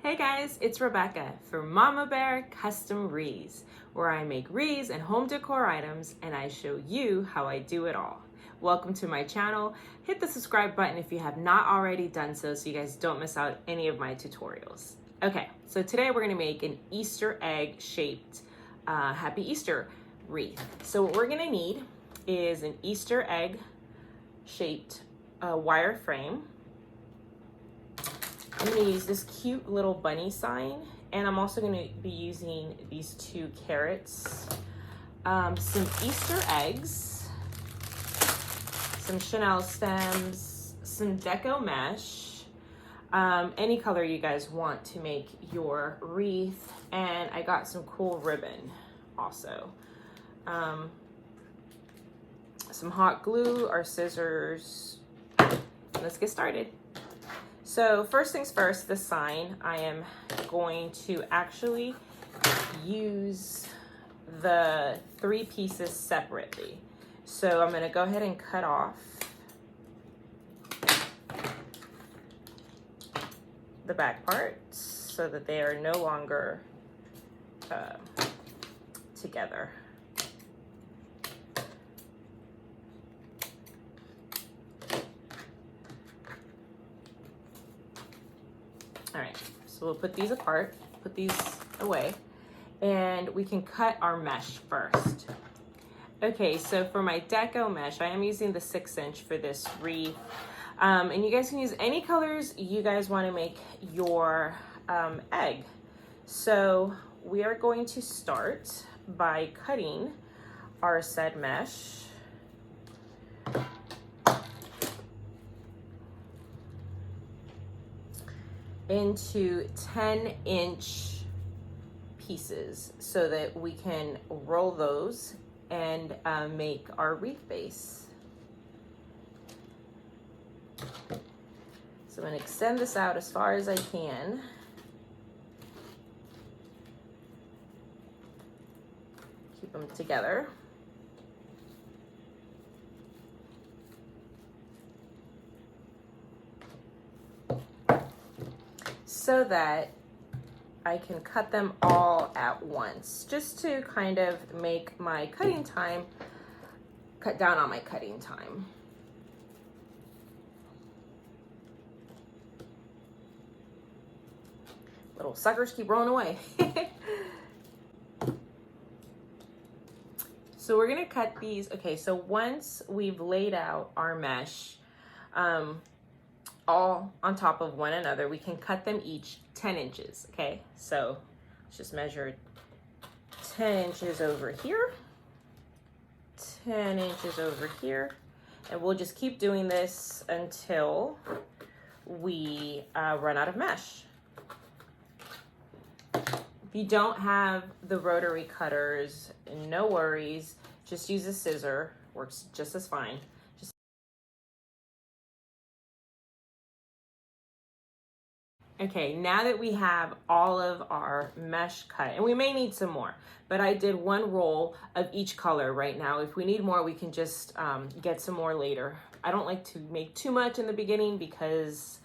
Hey guys, it's Rebecca from Mama Bear Custom Wreaths, where I make wreaths and home decor items and I show you how I do it all. Welcome to my channel. Hit the subscribe button if you have not already done so you guys don't miss out any of my tutorials. Okay, so today we're gonna make an Easter egg shaped Happy Easter wreath. So what we're gonna need is an Easter egg shaped wire frame. I'm going to use this cute little bunny sign, and I'm also going to be using these 2 carrots, some Easter eggs, some chenille stems, some Deco Mesh, any color you guys want to make your wreath, and I got some cool ribbon also. Some hot glue, our scissors. Let's get started. So first things first, the sign, I am going to actually use the 3 pieces separately. So I'm going to go ahead and cut off the back parts so that they are no longer together. All right, so we'll put these apart, put these away, and we can cut our mesh first. Okay, so for my Deco Mesh, I am using the 6" for this wreath. And you guys can use any colors you guys want to make your egg. So we are going to start by cutting our said mesh. Into 10" pieces so that we can roll those and make our wreath base. So I'm going to extend this out as far as I can. Keep them together. So that I can cut them all at once, just to kind of make my cutting time, cut down on my cutting time. Little suckers keep rolling away. So we're gonna cut these. Okay, so once we've laid out our mesh, all on top of one another, we can cut them each 10 inches. Okay, so let's just measure 10 inches over here, 10 inches over here, and we'll just keep doing this until we run out of mesh. If you don't have the rotary cutters, no worries, just use a scissor, works just as fine. Okay, now that we have all of our mesh cut, and we may need some more, but I did 1 roll of each color right now. If we need more, we can just get some more later. I don't like to make too much in the beginning because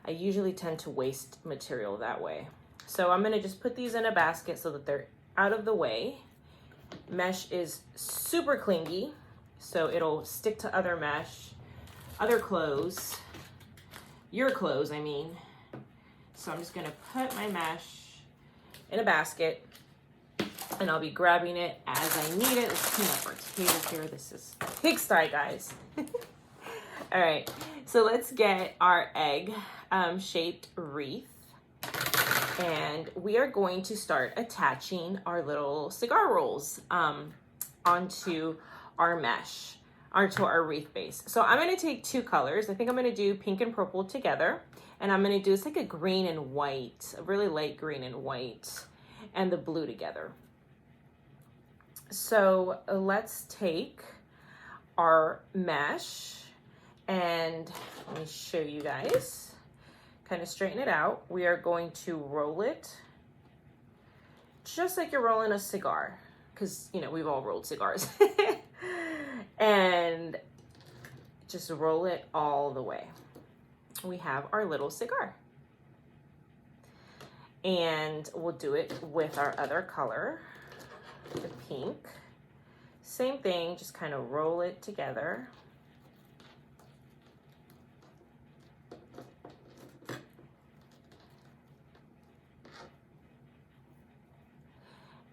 I usually tend to waste material that way. So I'm gonna just put these in a basket so that they're out of the way. Mesh is super clingy, so it'll stick to other mesh, other clothes, your clothes, I mean. So I'm just gonna put my mesh in a basket and I'll be grabbing it as I need it. Let's clean up our table here. This is pigsty, guys. All right, so let's get our egg shaped wreath. And we are going to start attaching our little cigar rolls onto our mesh, onto our wreath base. So I'm gonna take 2 colors. I think I'm gonna do pink and purple together. And I'm gonna do, it's like a green and white, a really light green and white, and the blue together. So let's take our mesh and let me show you guys, kind of straighten it out. We are going to roll it just like you're rolling a cigar, because, you know, we've all rolled cigars. And just roll it all the way. We have our little cigar. And we'll do it with our other color, the pink. Same thing, just kind of roll it together.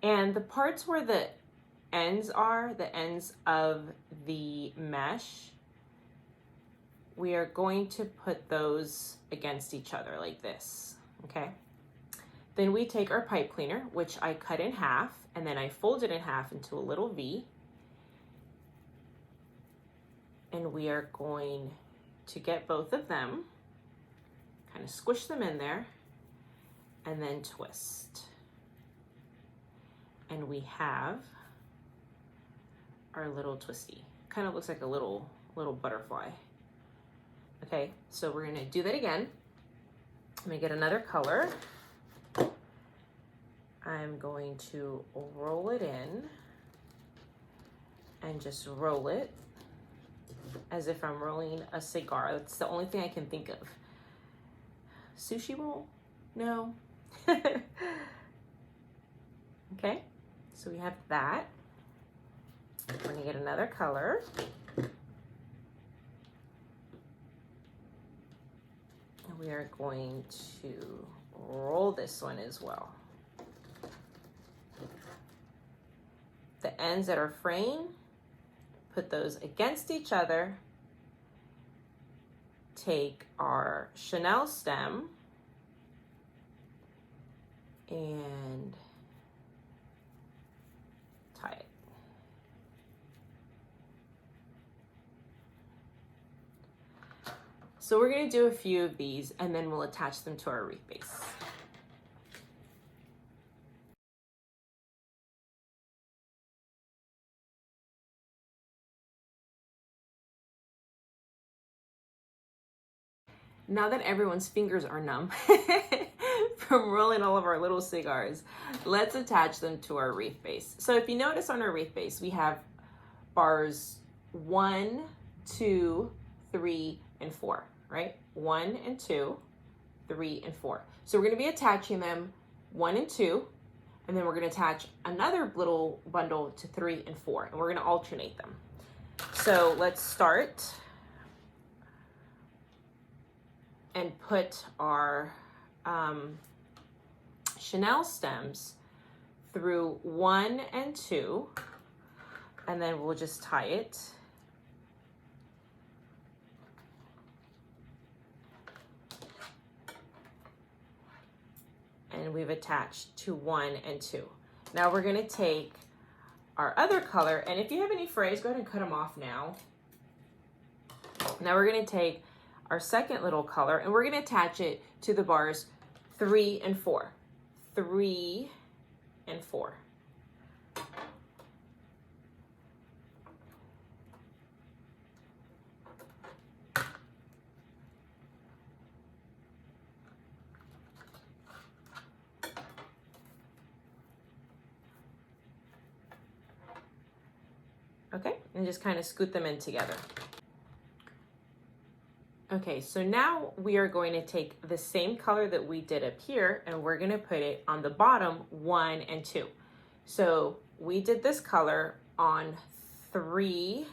And the parts where the ends are, the ends of the mesh, we are going to put those against each other like this, okay? Then we take our pipe cleaner, which I cut in half, and then I fold it in half into a little V. And we are going to get both of them, kind of squish them in there, and then twist. And we have our little twisty. Kind of looks like a little butterfly. Okay, so we're gonna do that again. Let me get another color. I'm going to roll it in and just roll it as if I'm rolling a cigar. That's the only thing I can think of. Sushi roll? No. Okay, so we have that. We're gonna get another color. And we are going to roll this one as well. The ends that are fraying, put those against each other. Take our chenille stem and tie it. So we're going to do a few of these and then we'll attach them to our wreath base. Now that everyone's fingers are numb from rolling all of our little cigars, let's attach them to our wreath base. So if you notice on our wreath base, we have bars 1, 2, 3, and 4, right? 1 and 2, 3 and 4. So we're gonna be attaching them 1 and 2, and then we're gonna attach another little bundle to 3 and 4, and we're gonna alternate them. So let's start and put our chenille stems through 1 and 2, and then we'll just tie it. And we've attached to 1 and 2. Now we're gonna take our other color, and if you have any frays, go ahead and cut them off now. Now we're gonna take our second little color, and we're gonna attach it to the bars 3 and 4. 3 and 4. Okay, and just kind of scoot them in together. Okay, so now we are going to take the same color that we did up here and we're gonna put it on the bottom 1 and 2. So we did this color on 3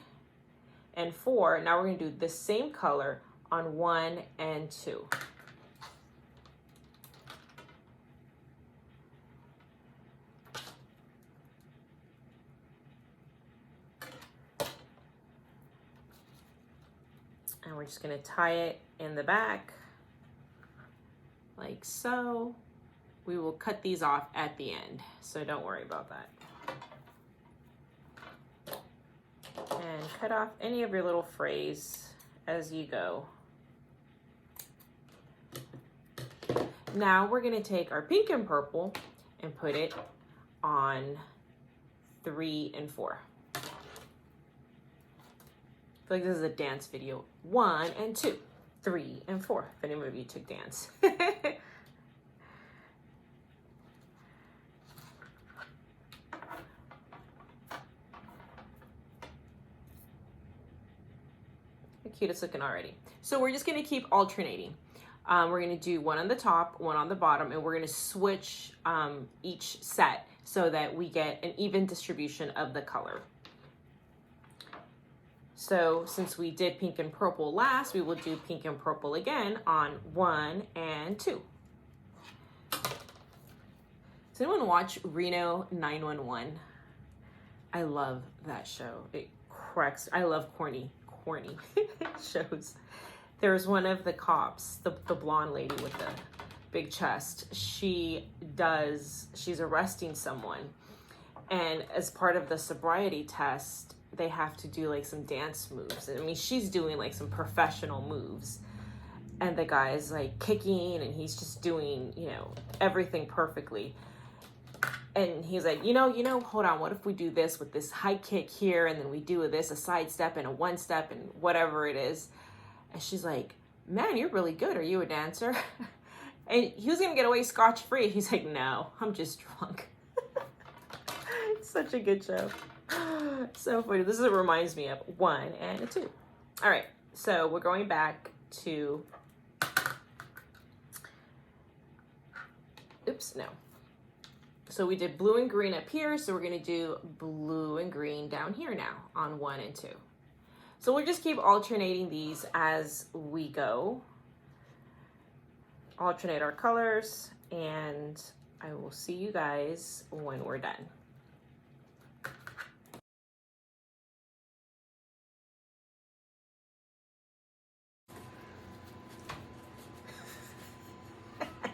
and 4. Now we're gonna do the same color on 1 and 2. And we're just gonna tie it in the back like so. We will cut these off at the end, so don't worry about that. And cut off any of your little frays as you go. Now we're gonna take our pink and purple and put it on 3 and 4. I feel like this is a dance video. 1 and 2, 3 and 4. If any of you took dance. The cutest looking already. So we're just gonna keep alternating. We're gonna do one on the top, one on the bottom, and we're gonna switch each set so that we get an even distribution of the color. So since we did pink and purple last, we will do pink and purple again on 1 and 2. Does anyone watch Reno 911? I love that show. It cracks. I love corny shows. There's one of the cops, the blonde lady with the big chest. She's arresting someone. And as part of the sobriety test, they have to do like some dance moves. I mean, she's doing like some professional moves. And the guy is like kicking and he's just doing, you know, everything perfectly. And he's like, you know, hold on, what if we do this with this high kick here, and then we do this, a side step and a one step and whatever it is. And she's like, man, you're really good. Are you a dancer? And he was going to get away scotch-free. He's like, no, I'm just drunk. It's such a good show. So funny. This is what it reminds me of 1 and 2. All right, so we're going back to, oops, no. So we did blue and green up here, so we're gonna do blue and green down here now on 1 and 2. So we'll just keep alternating these as we go. Alternate our colors, and I will see you guys when we're done.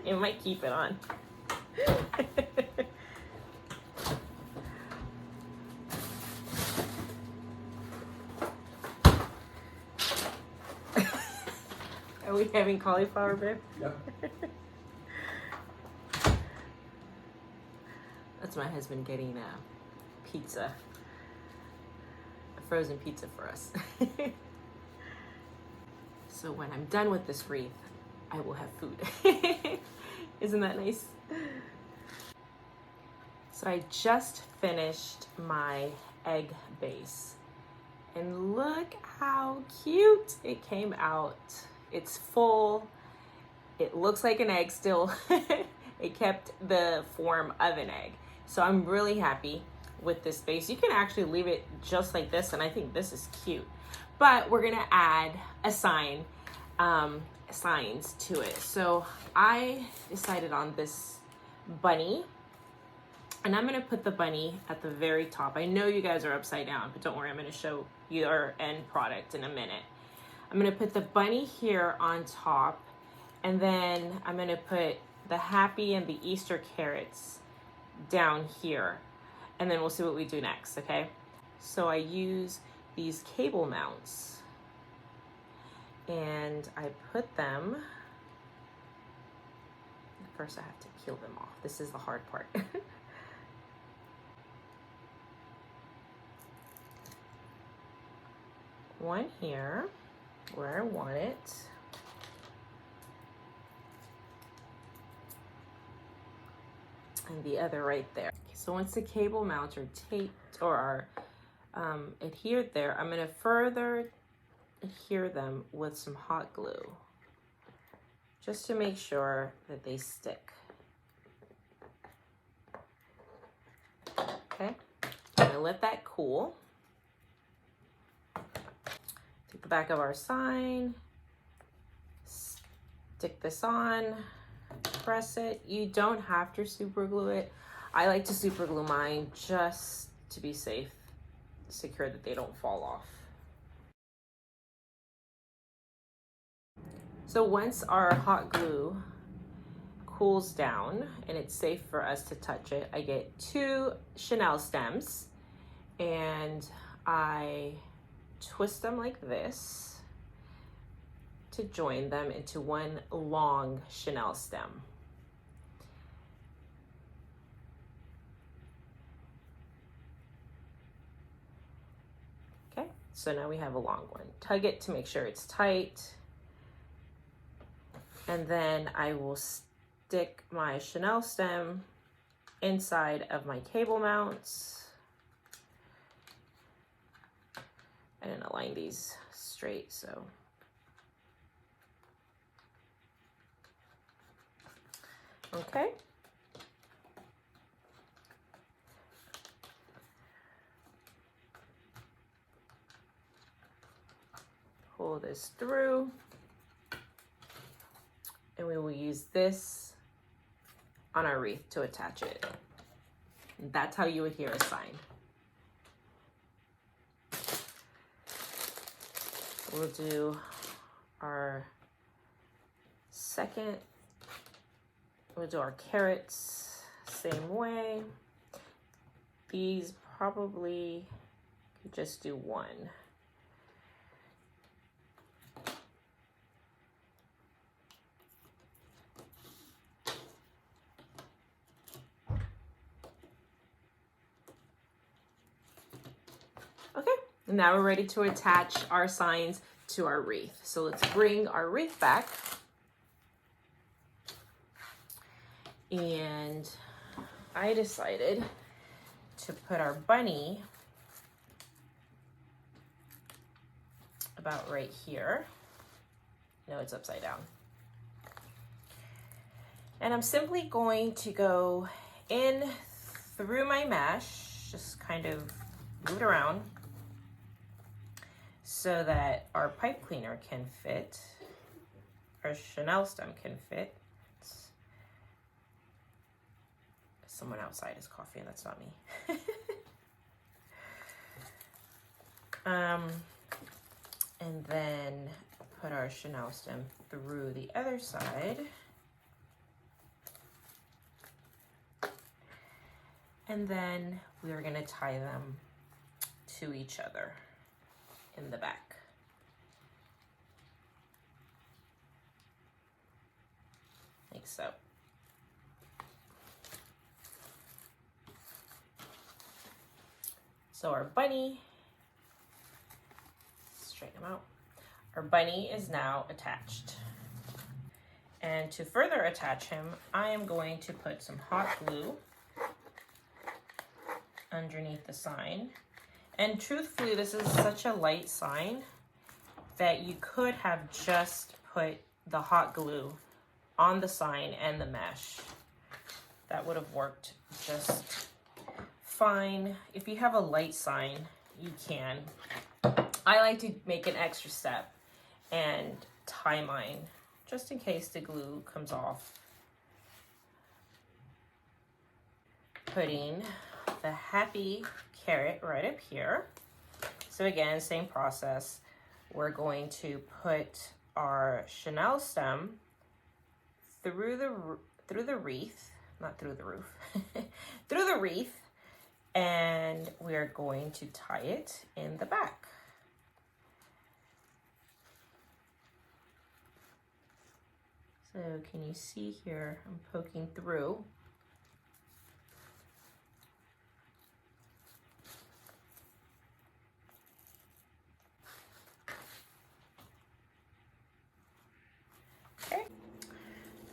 It might keep it on. Are we having cauliflower, babe? Yep. That's my husband getting pizza, a frozen pizza for us. So when I'm done with this wreath, I will have food. Isn't that nice? So I just finished my egg base, and look how cute it came out. It's full. It looks like an egg still. It kept the form of an egg. So I'm really happy with this base. You can actually leave it just like this, and I think this is cute. But we're gonna add a signs to it. So I decided on this bunny, and I'm gonna put the bunny at the very top. I know you guys are upside down, but don't worry, I'm gonna show you our end product in a minute. I'm gonna put the bunny here on top, and then I'm gonna put the happy and the Easter carrots down here, and then we'll see what we do next, okay? So I use these cable mounts, and I put them, first I have to peel them off. This is the hard part. One here, where I want it. And the other right there. So once the cable mounts are taped or are adhered there, I'm gonna further adhere them with some hot glue, just to make sure that they stick. Okay, I'm gonna let that cool. Take the back of our sign, stick this on, press it. You don't have to super glue it. I like to super glue mine just to be safe, secure that they don't fall off. So once our hot glue cools down and it's safe for us to touch it, I get 2 chenille stems and I twist them like this to join them into one long chenille stem. Okay, so now we have a long one. Tug it to make sure it's tight. And then I will stick my chenille stem inside of my cable mounts. I didn't align these straight, so. Okay. Pull this through, and we will use this on our wreath to attach it. That's how you adhere a sign. We'll do our second. We'll do our carrots same way. These probably could just do one. Okay, now we're ready to attach our signs to our wreath. So let's bring our wreath back. And I decided to put our bunny about right here. No, it's upside down. And I'm simply going to go in through my mesh, just kind of move it around so that our pipe cleaner can fit, our chenille stem can fit. Someone outside is coughing, that's not me. And then put our chenille stem through the other side. And then we are going to tie them to each other in the back. Like so. So our bunny, straighten him out. Our bunny is now attached. And to further attach him, I am going to put some hot glue underneath the sign. And truthfully, this is such a light sign that you could have just put the hot glue on the sign and the mesh. That would have worked just fine. If you have a light sign, you can. I like to make an extra step and tie mine just in case the glue comes off. Putting the happy carrot right up here. So again, same process. We're going to put our chenille stem through the wreath, not through the roof, through the wreath, and we are going to tie it in the back. So can you see here, I'm poking through. Okay,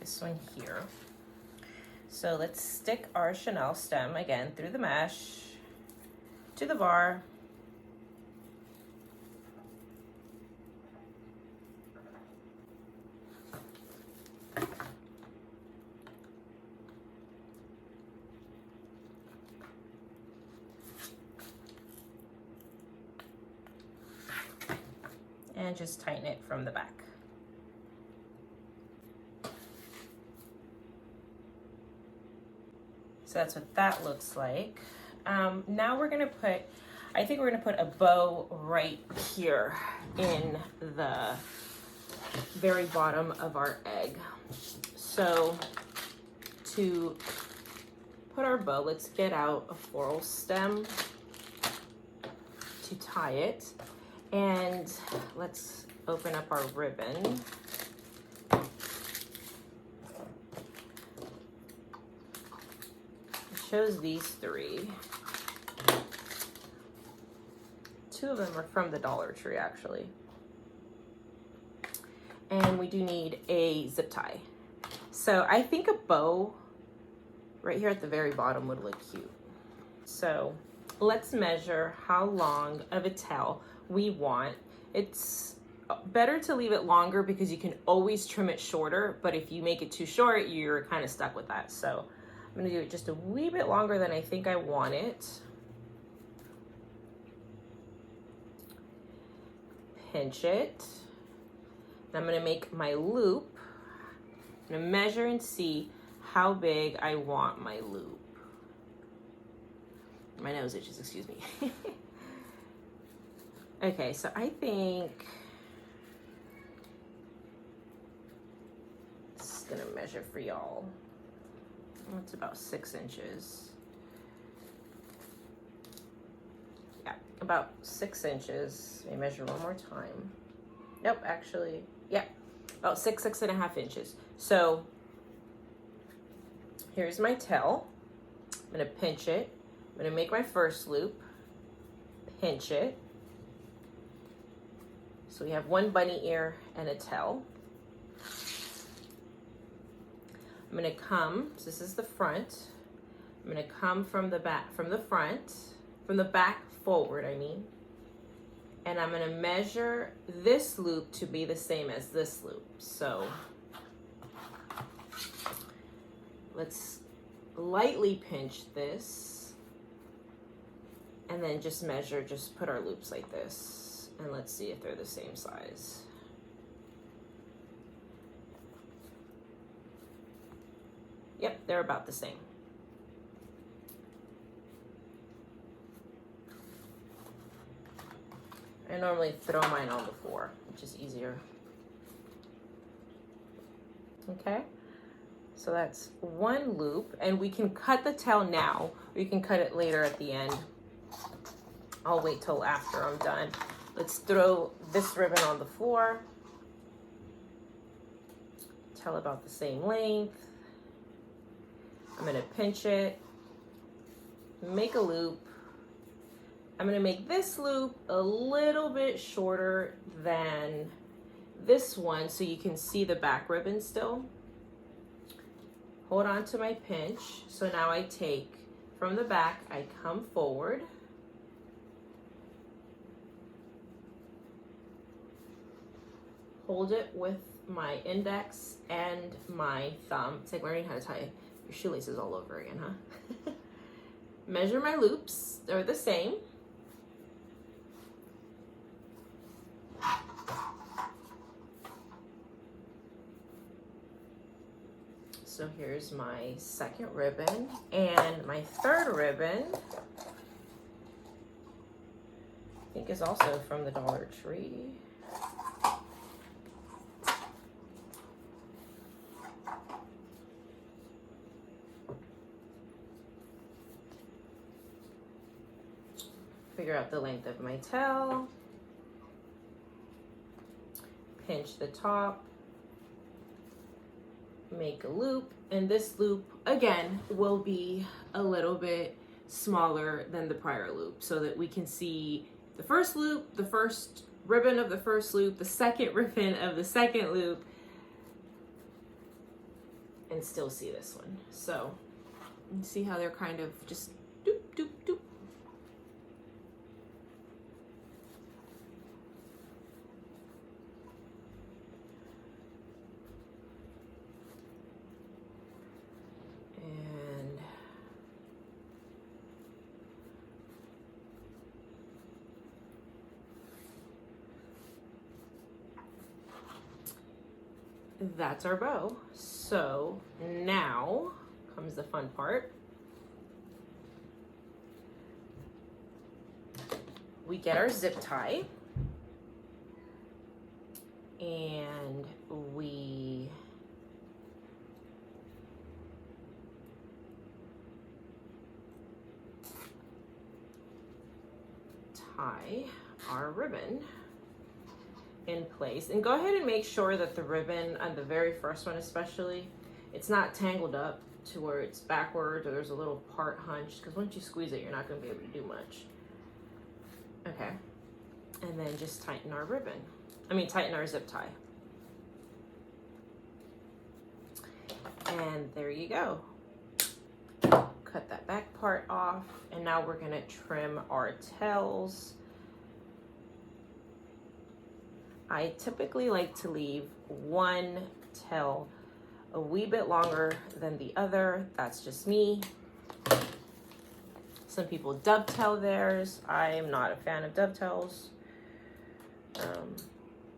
this one here. So let's stick our chenille stem again through the mesh to the bar. And just tighten it from the back. So that's what that looks like. Now we're gonna put, I think we're gonna put a bow right here in the very bottom of our egg. So to put our bow, let's get out a floral stem to tie it. And let's open up our ribbon. Chose these three. Two of them are from the Dollar Tree, actually. And we do need a zip tie. So I think a bow right here at the very bottom would look cute. So let's measure how long of a tail we want. It's better to leave it longer because you can always trim it shorter, but if you make it too short, you're kind of stuck with that. So I'm gonna do it just a wee bit longer than I think I want it. Pinch it. I'm gonna make my loop. I'm gonna measure and see how big I want my loop. My nose itches, excuse me. Okay, so I think it's gonna measure for y'all. It's about 6 inches. Yeah, about 6 inches. Let me measure one more time. Nope, actually, yeah, about 6.5 inches. So here's my tail. I'm gonna pinch it. I'm gonna make my first loop, pinch it. So we have one bunny ear and a tail. I'm gonna come, so this is the front. I'm gonna come from the back, from the back forward, I mean. And I'm gonna measure this loop to be the same as this loop. So let's lightly pinch this and then just measure, just put our loops like this. And let's see if they're the same size. Yep, they're about the same. I normally throw mine on the floor, which is easier. Okay, so that's one loop, and we can cut the tail now, or you can cut it later at the end. I'll wait till after I'm done. Let's throw this ribbon on the floor. Tail about the same length. I'm gonna pinch it, make a loop. I'm gonna make this loop a little bit shorter than this one so you can see the back ribbon still. Hold on to my pinch. So now I take from the back, I come forward. Hold it with my index and my thumb. It's like learning how to tie your shoelaces all over again, huh? Measure my loops, they're the same. So here's my second ribbon, and my third ribbon, I think is also from the Dollar Tree. Figure out the length of my tail, pinch the top, make a loop, and this loop again will be a little bit smaller than the prior loop so that we can see the first loop, the first ribbon of the first loop, the second ribbon of the second loop, and still see this one. So you see how they're kind of just doop, doop, doop. That's our bow. So now comes the fun part. We get our zip tie and we tie our ribbon in place, and go ahead and make sure that the ribbon on the very first one especially, it's not tangled up to where it's backwards or there's a little part hunched, because once you squeeze it you're not going to be able to do much. Okay, and then just tighten our ribbon, tighten our zip tie, and there you go. Cut that back part off, and now we're going to trim our tails. I typically like to leave one tail a wee bit longer than the other. That's just me. Some people dovetail theirs. I am not a fan of dovetails.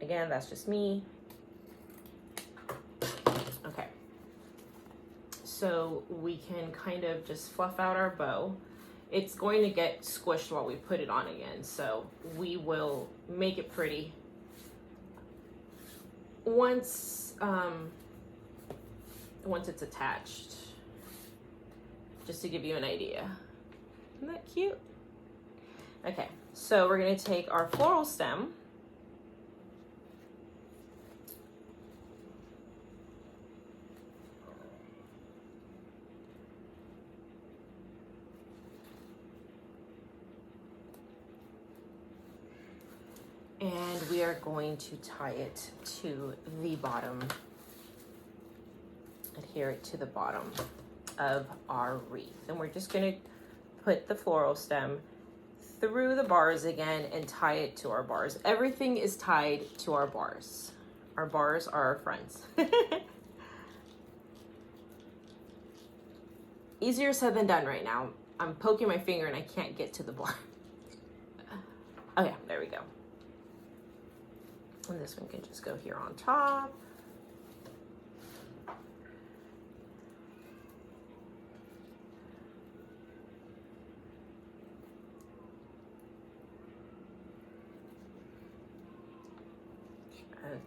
Again, that's just me. Okay. So we can kind of just fluff out our bow. It's going to get squished while we put it on again, so we will make it pretty once it's attached, just to give you an idea. Isn't that cute? Okay, so we're going to take our floral stem, and we are going to tie it to the bottom, adhere it to the bottom of our wreath. And we're just going to put the floral stem through the bars again and tie it to our bars. Everything is tied to our bars. Our bars are our friends. Easier said than done right now. I'm poking my finger and I can't get to the bar. Okay, there we go. And this one can just go here on top.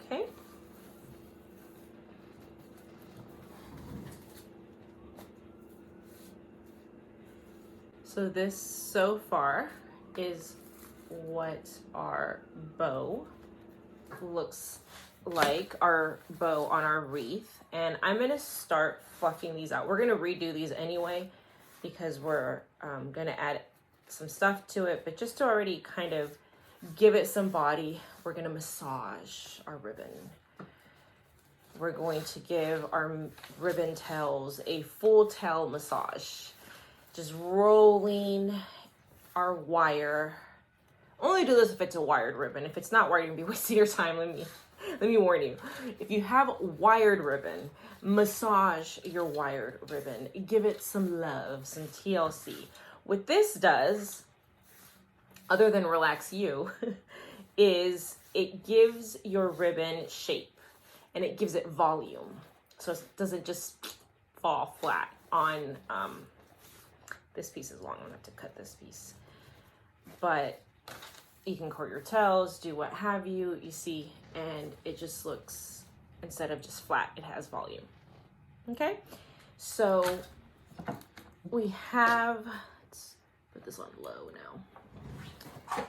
Okay. So this so far is what our bow looks like, our bow on our wreath. And I'm gonna start fluffing these out. We're gonna redo these anyway because we're gonna add some stuff to it, but just to already kind of give it some body, we're gonna massage our ribbon. We're going to give our ribbon tails a full tail massage. Just rolling our wire. Only do this if it's a wired ribbon. If it's not wired, you're gonna be wasting your time. Let me warn you. If you have wired ribbon, massage your wired ribbon. Give it some love, some TLC. What this does, other than relax you, is it gives your ribbon shape and it gives it volume. So it doesn't just fall flat on, this piece is long, I'm gonna have to cut this piece. But you can cut your tails, do what have you, you see, and it just looks, instead of just flat, it has volume. Okay, so we have, let's put this on low now.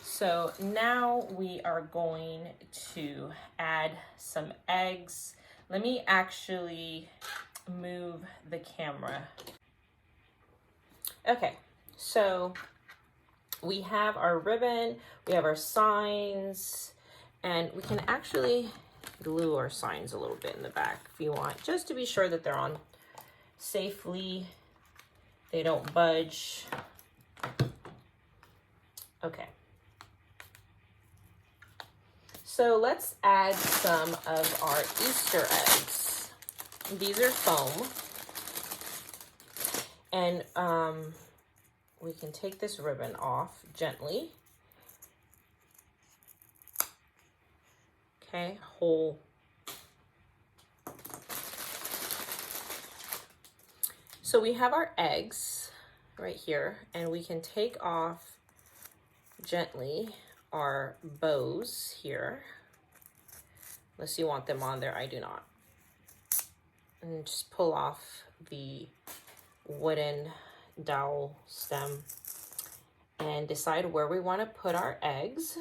So now we are going to add some eggs. Let me actually move the camera. Okay, so we have our ribbon, we have our signs, and we can actually glue our signs a little bit in the back if you want, just to be sure that they're on safely, they don't budge. Okay. So let's add some of our Easter eggs. These are foam. And we can take this ribbon off gently. Okay, whole. So we have our eggs right here, and we can take off gently our bows here, unless you want them on there. I do not. And just pull off the wooden dowel stem and decide where we want to put our eggs.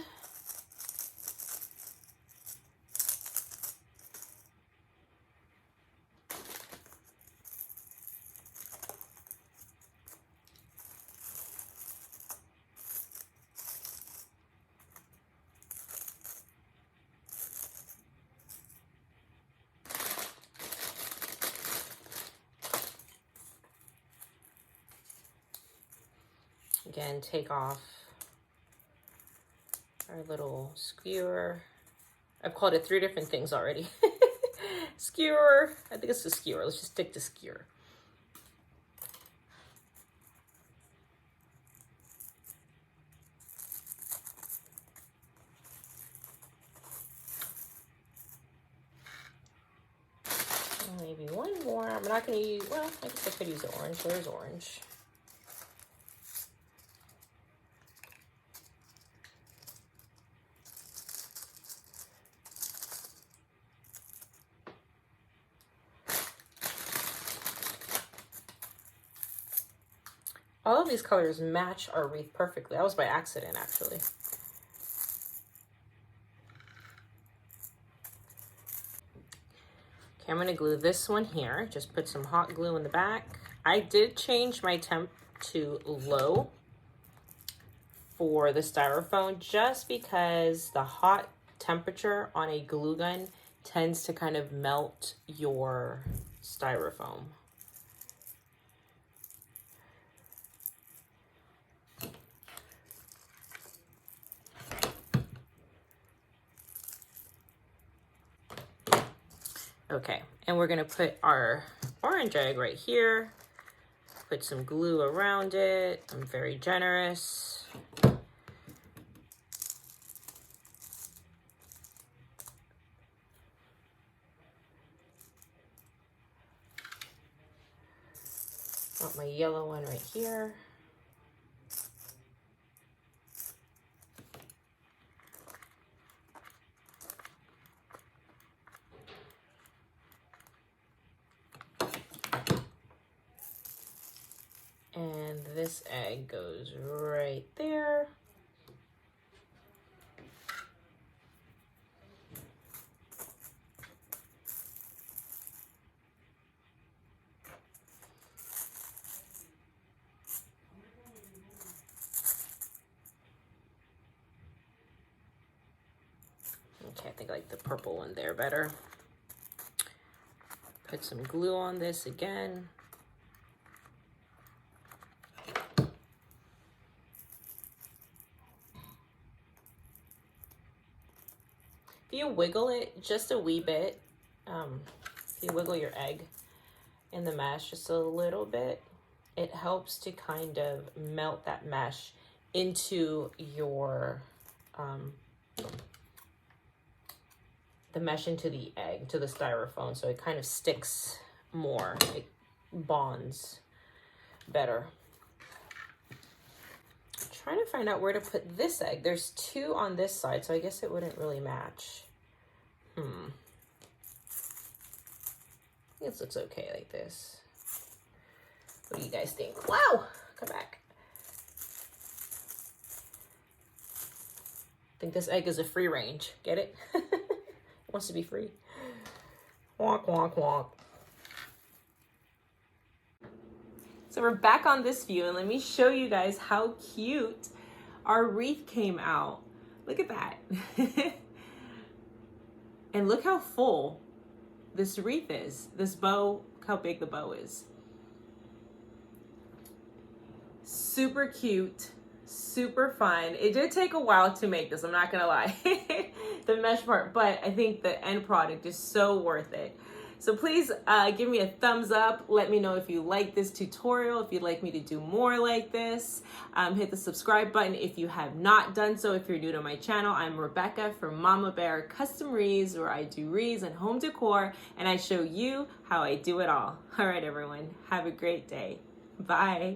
Again, take off our little skewer. I've called it 3 different things already. Skewer, I think it's a skewer. Let's just stick to skewer. Maybe one more. I'm not going to use, well, I guess I could use the orange. There's orange. All of these colors match our wreath perfectly. That was by accident, actually. Okay, I'm gonna glue this one here. Just put some hot glue in the back. I did change my temp to low for the styrofoam just because the hot temperature on a glue gun tends to kind of melt your styrofoam. Okay, and we're gonna put our orange egg right here, put some glue around it. I'm very generous. Got my yellow one right here. And this egg goes right there. Okay, I think I like the purple one there better. Put some glue on this again. If you wiggle it just a wee bit, if you wiggle your egg in the mesh just a little bit, it helps to kind of melt that mesh into your, the mesh into the egg, to the styrofoam, so it kind of sticks more, it bonds better. Trying to find out where to put this egg. There's 2 on this side, so I guess it wouldn't really match. This looks okay like this. What do you guys think? Wow, come back. I think this egg is a free range. Get it? It wants to be free. Wonk, wonk, wonk. So we're back on this view, and let me show you guys how cute our wreath came out. Look at that. And look how full this wreath is. This bow, look how big the bow is. Super cute, super fun. It did take a while to make this, I'm not gonna lie, the mesh part, but I think the end product is so worth it. So please give me a thumbs up. Let me know if you like this tutorial, if you'd like me to do more like this. Hit the subscribe button if you have not done so. If you're new to my channel, I'm Rebecca from Mama Bear Custom Wreaths, where I do wreaths and home decor, and I show you how I do it all. All right, everyone, have a great day. Bye.